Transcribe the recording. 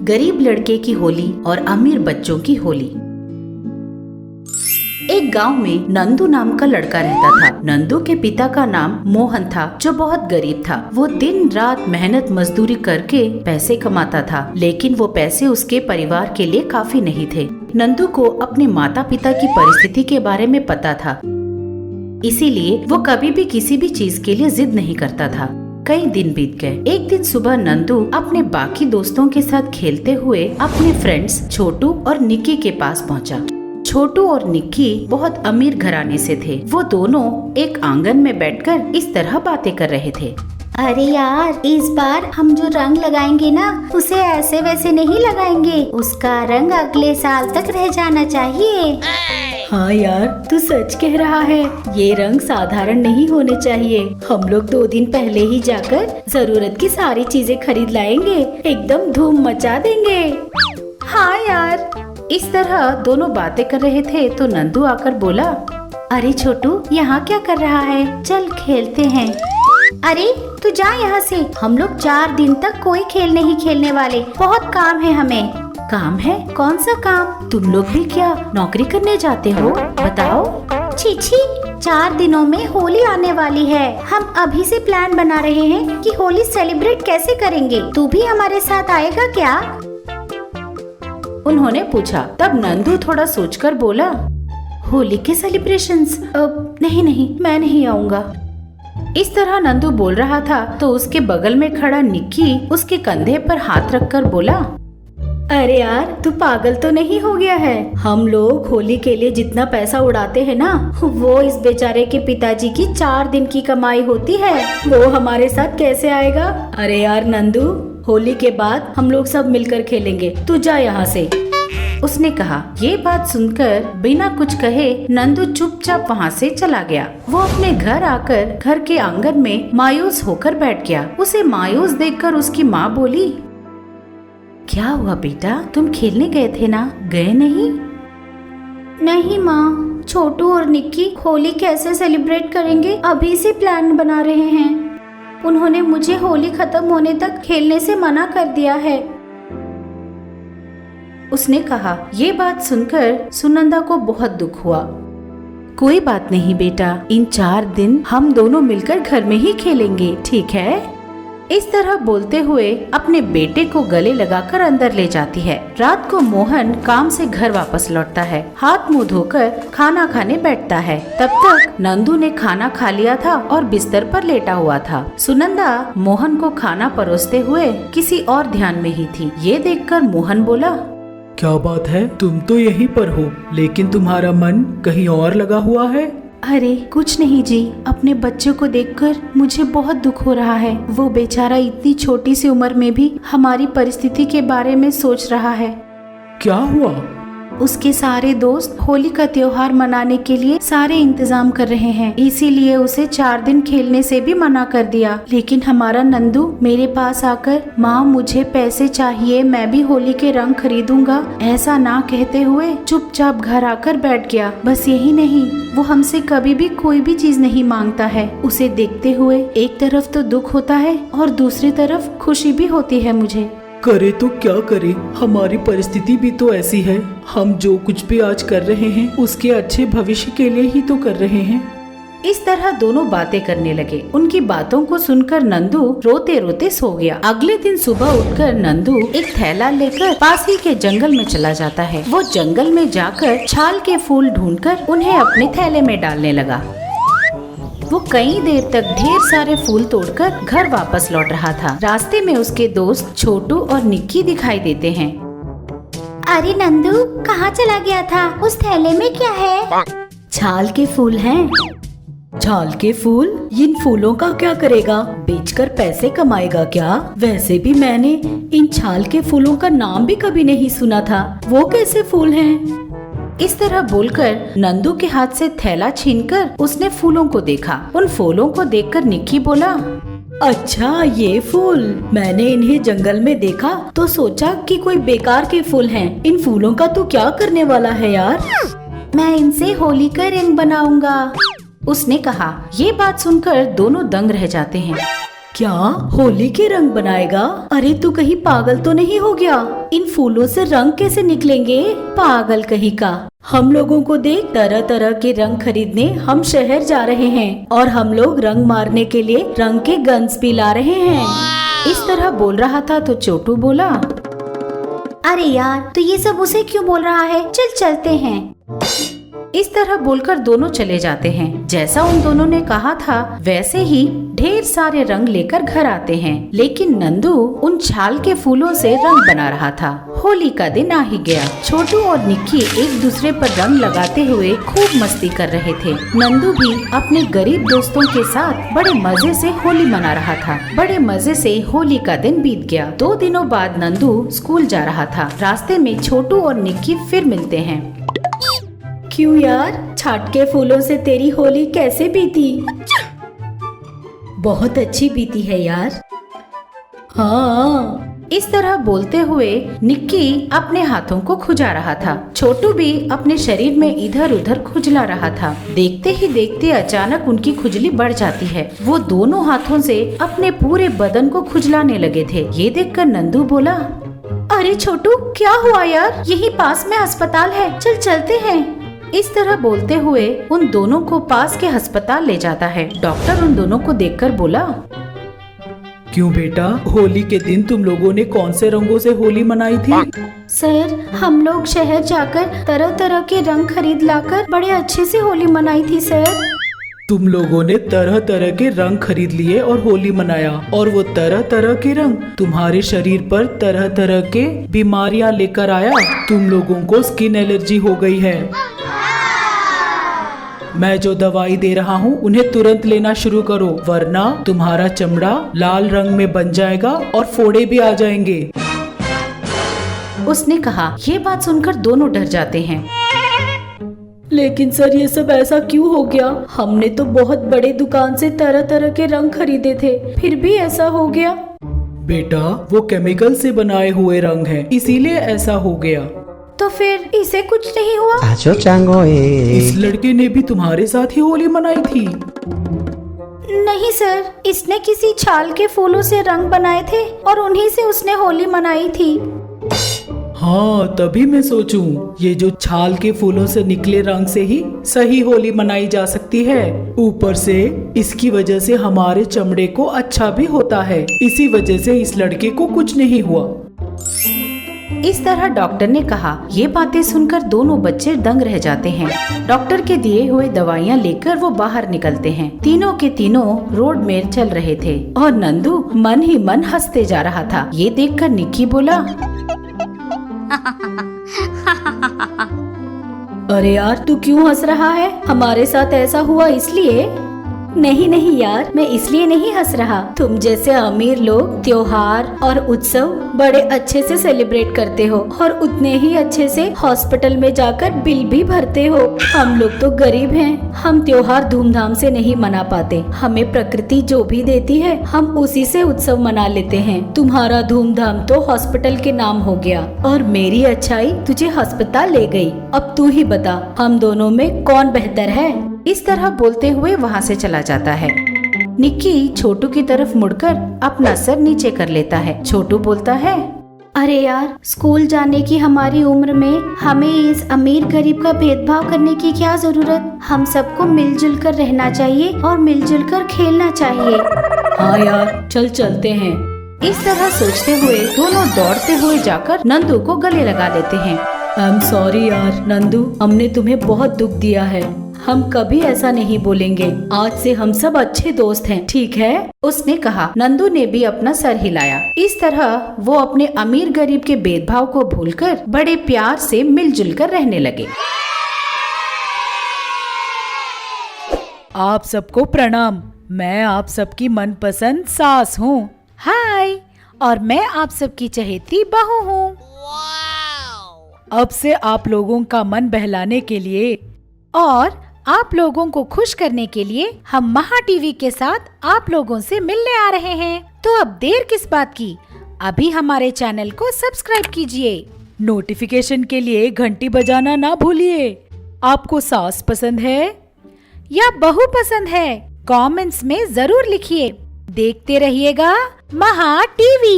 गरीब लड़के की होली और अमीर बच्चों की होली। एक गांव में नंदू नाम का लड़का रहता था। नंदू के पिता का नाम मोहन था, जो बहुत गरीब था। वो दिन रात मेहनत मजदूरी करके पैसे कमाता था, लेकिन वो पैसे उसके परिवार के लिए काफी नहीं थे। नंदू को अपने माता पिता की परिस्थिति के बारे में पता था, इसीलिए वो कभी भी किसी भी चीज के लिए जिद नहीं करता था। कई दिन बीत गए। एक दिन सुबह नंदू अपने बाकी दोस्तों के साथ खेलते हुए अपने फ्रेंड्स छोटू और निक्की के पास पहुंचा। छोटू और निक्की बहुत अमीर घराने से थे। वो दोनों एक आंगन में बैठकर इस तरह बातें कर रहे थे। अरे यार, इस बार हम जो रंग लगाएंगे ना, उसे ऐसे वैसे नहीं लगाएंगे। उसका रंग अगले साल तक रह जाना चाहिए। हाँ यार, तू सच कह रहा है। ये रंग साधारण नहीं होने चाहिए। हम लोग 2 दिन पहले ही जाकर जरूरत की सारी चीजें खरीद लाएंगे। एकदम धूम मचा देंगे। हाँ यार। इस तरह दोनों बातें कर रहे थे तो नंदू आकर बोला, अरे छोटू, यहाँ क्या कर रहा है? चल खेलते हैं। अरे तू जा यहाँ से। हम लोग 4 दिन तक कोई खेल नहीं खेलने वाले। बहुत काम है हमें। काम है? कौन सा काम? तुम लोग भी क्या नौकरी करने जाते हो? बताओ। छी, 4 दिनों में होली आने वाली है। हम अभी से प्लान बना रहे हैं कि होली सेलिब्रेट कैसे करेंगे। तू भी हमारे साथ आएगा क्या? उन्होंने पूछा। तब नंदू थोड़ा सोचकर बोला, होली के सेलिब्रेशंस? नहीं, मैं नहीं आऊँगा। इस तरह नंदू बोल रहा था तो उसके बगल में खड़ा निक्की उसके कंधे पर हाथ रखकर बोला, अरे यार, तू पागल तो नहीं हो गया है? हम लोग होली के लिए जितना पैसा उड़ाते हैं ना, वो इस बेचारे के पिताजी की 4 दिन की कमाई होती है। वो हमारे साथ कैसे आएगा? अरे यार नंदू, होली के बाद हम लोग सब मिलकर खेलेंगे। तू जा यहाँ से, उसने कहा। ये बात सुनकर बिना कुछ कहे नंदू चुपचाप वहाँ से चला गया। वो अपने घर आकर घर के आंगन में मायूस होकर बैठ गया। उसे मायूस देखकर उसकी माँ बोली, क्या हुआ बेटा, तुम खेलने गए थे ना, गए नहीं? नहीं माँ, छोटू और निक्की होली कैसे सेलिब्रेट करेंगे अभी से प्लान बना रहे हैं। उन्होंने मुझे होली खत्म होने तक खेलने से मना कर दिया है, उसने कहा। ये बात सुनकर सुनंदा को बहुत दुख हुआ। कोई बात नहीं बेटा, इन 4 दिन हम दोनों मिलकर घर में ही खेलेंगे, ठीक है? इस तरह बोलते हुए अपने बेटे को गले लगाकर अंदर ले जाती है। रात को मोहन काम से घर वापस लौटता है। हाथ मुंह धोकर खाना खाने बैठता है। तब तक नंदू ने खाना खा लिया था और बिस्तर पर लेटा हुआ था। सुनंदा मोहन को खाना परोसते हुए किसी और ध्यान में ही थी। ये देखकर मोहन बोला, क्या बात है, तुम तो यहीं पर हो, लेकिन तुम्हारा मन कहीं और लगा हुआ है। अरे कुछ नहीं जी, अपने बच्चे को देखकर मुझे बहुत दुख हो रहा है। वो बेचारा इतनी छोटी सी उम्र में भी हमारी परिस्थिति के बारे में सोच रहा है। क्या हुआ? उसके सारे दोस्त होली का त्योहार मनाने के लिए सारे इंतजाम कर रहे हैं, इसीलिए उसे 4 दिन खेलने से भी मना कर दिया। लेकिन हमारा नंदू मेरे पास आकर, माँ मुझे पैसे चाहिए, मैं भी होली के रंग खरीदूंगा, ऐसा ना कहते हुए चुपचाप घर आकर बैठ गया। बस यही नहीं, वो हमसे कभी भी कोई भी चीज नहीं मांगता है। उसे देखते हुए एक तरफ तो दुख होता है और दूसरी तरफ खुशी भी होती है मुझे। करे तो क्या करे, हमारी परिस्थिति भी तो ऐसी है। हम जो कुछ भी आज कर रहे हैं उसके अच्छे भविष्य के लिए ही तो कर रहे हैं। इस तरह दोनों बातें करने लगे। उनकी बातों को सुनकर नंदू रोते रोते सो गया। अगले दिन सुबह उठकर नंदू एक थैला लेकर पास ही के जंगल में चला जाता है। वो जंगल में जाकर छाल के फूल ढूंढकर उन्हें अपने थैले में डालने लगा। वो कई देर तक ढेर सारे फूल तोड़कर घर वापस लौट रहा था। रास्ते में उसके दोस्त छोटू और निक्की दिखाई देते हैं। अरे नंदू, कहाँ चला गया था? उस थैले में क्या है? छाल के फूल हैं। छाल के फूल? इन फूलों का क्या करेगा? बेचकर पैसे कमाएगा क्या? वैसे भी मैंने इन छाल के फूलों का नाम भी कभी नहीं सुना था। वो कैसे फूल हैं? इस तरह बोलकर नंदू के हाथ से थैला छीनकर उसने फूलों को देखा। उन फूलों को देखकर निक्की बोला, अच्छा ये फूल, मैंने इन्हें जंगल में देखा तो सोचा कि कोई बेकार के फूल हैं। इन फूलों का तू क्या करने वाला है यार? मैं इनसे होली का रंग बनाऊंगा, उसने कहा। ये बात सुनकर दोनों दंग रह जाते हैं। क्या होली के रंग बनाएगा? अरे तू कहीं पागल तो नहीं हो गया? इन फूलों से रंग कैसे निकलेंगे? पागल कहीं का। हम लोगों को देख, तरह तरह के रंग खरीदने हम शहर जा रहे हैं और हम लोग रंग मारने के लिए रंग के गन्स भी ला रहे हैं। इस तरह बोल रहा था तो छोटू बोला, अरे यार, तो ये सब उसे क्यों बोल रहा है? चल चलते हैं। इस तरह बोलकर दोनों चले जाते हैं। जैसा उन दोनों ने कहा था वैसे ही ढेर सारे रंग लेकर घर आते हैं। लेकिन नंदू उन छाल के फूलों से रंग बना रहा था। होली का दिन आ ही गया। छोटू और निक्की एक दूसरे पर रंग लगाते हुए खूब मस्ती कर रहे थे। नंदू भी अपने गरीब दोस्तों के साथ बड़े मजे से होली मना रहा था। बड़े मजे से होली का दिन बीत गया। 2 दिनों बाद नंदू स्कूल जा रहा था। रास्ते में छोटू और निक्की फिर मिलते हैं। क्यों यार, छाट के फूलों से तेरी होली कैसे बीती? बहुत अच्छी बीती है यार। हाँ, इस तरह बोलते हुए निक्की अपने हाथों को खुजा रहा था। छोटू भी अपने शरीर में इधर उधर खुजला रहा था। देखते ही देखते अचानक उनकी खुजली बढ़ जाती है। वो दोनों हाथों से अपने पूरे बदन को खुजलाने लगे थे। ये देखकर नंदू बोला, अरे छोटू, क्या हुआ यार? यही पास में अस्पताल है, चल चलते हैं। इस तरह बोलते हुए उन दोनों को पास के अस्पताल ले जाता है। डॉक्टर उन दोनों को देखकर बोला, क्यों बेटा, होली के दिन तुम लोगों ने कौन से रंगों से होली मनाई थी? सर, हम लोग शहर जाकर तरह तरह के रंग खरीद लाकर बड़े अच्छे से होली मनाई थी सर। तुम लोगों ने तरह तरह के रंग खरीद लिए और होली मनाया, और वो तरह तरह के रंग तुम्हारे शरीर पर तरह तरह के बीमारियां लेकर आया। तुम लोगों को स्किन एलर्जी हो गई है। मैं जो दवाई दे रहा हूँ उन्हें तुरंत लेना शुरू करो, वरना तुम्हारा चमड़ा लाल रंग में बन जाएगा और फोड़े भी आ जाएंगे। उसने कहा। ये बात सुनकर दोनों डर जाते हैं। लेकिन सर, ये सब ऐसा क्यों हो गया? हमने तो बहुत बड़े दुकान से तरह तरह के रंग खरीदे थे, फिर भी ऐसा हो गया। बेटा, वो केमिकल से बनाए हुए रंग हैं, इसीलिए ऐसा हो गया। तो फिर इसे कुछ नहीं हुआ? इस लड़के ने भी तुम्हारे साथ ही होली मनाई थी। नहीं सर, इसने किसी छाल के फूलों से रंग बनाए थे और उन्हीं से उसने होली मनाई थी। हाँ, तभी मैं सोचूं, ये जो छाल के फूलों से निकले रंग से ही सही होली मनाई जा सकती है। ऊपर से इसकी वजह से हमारे चमड़े को अच्छा भी होता है। इसी वजह से इस लड़के को कुछ नहीं हुआ। इस तरह डॉक्टर ने कहा। ये बातें सुनकर दोनों बच्चे दंग रह जाते हैं। डॉक्टर के दिए हुए दवाइयाँ लेकर वो बाहर निकलते हैं। तीनों के तीनों रोड में चल रहे थे और नंदू मन ही मन हंसते जा रहा था। ये देखकर निक्की बोला, अरे यार, तू क्यों हंस रहा है? हमारे साथ ऐसा हुआ इसलिए? नहीं नहीं यार, मैं इसलिए नहीं हंस रहा। तुम जैसे अमीर लोग त्योहार और उत्सव बड़े अच्छे से सेलिब्रेट करते हो और उतने ही अच्छे से हॉस्पिटल में जाकर बिल भी भरते हो। हम लोग तो गरीब हैं, हम त्योहार धूमधाम से नहीं मना पाते। हमें प्रकृति जो भी देती है हम उसी से उत्सव मना लेते हैं। तुम्हारा धूमधाम तो हॉस्पिटल के नाम हो गया और मेरी अच्छाई तुझे अस्पताल ले गई। अब तू ही बता, हम दोनों में कौन बेहतर है? इस तरह बोलते हुए वहाँ से चला जाता है। निक्की छोटू की तरफ मुड़कर अपना सर नीचे कर लेता है। छोटू बोलता है, अरे यार, स्कूल जाने की हमारी उम्र में हमें इस अमीर गरीब का भेदभाव करने की क्या जरूरत? हम सबको मिलजुल कर रहना चाहिए और मिलजुल कर खेलना चाहिए। हाँ यार, चल चलते हैं। इस तरह सोचते हुए दोनों दौड़ते हुए जाकर नंदू को गले लगा लेते हैं। आई एम सॉरी यार नंदू, हमने तुम्हें बहुत दुख दिया है। हम कभी ऐसा नहीं बोलेंगे। आज से हम सब अच्छे दोस्त हैं, ठीक है? उसने कहा। नंदू ने भी अपना सर हिलाया। इस तरह वो अपने अमीर गरीब के भेदभाव को भूलकर बड़े प्यार से मिलजुल कर रहने लगे। आप सबको प्रणाम। मैं आप सबकी मनपसंद सास हूँ। हाय, और मैं आप सबकी चहेती बहू हूँ। अब से आप लोगों का मन बहलाने के लिए और आप लोगों को खुश करने के लिए हम महा टीवी के साथ आप लोगों से मिलने आ रहे हैं। तो अब देर किस बात की, अभी हमारे चैनल को सब्सक्राइब कीजिए। नोटिफिकेशन के लिए घंटी बजाना ना भूलिए। आपको सास पसंद है या बहू पसंद है? कमेंट्स में जरूर लिखिए। देखते रहिएगा महा टीवी।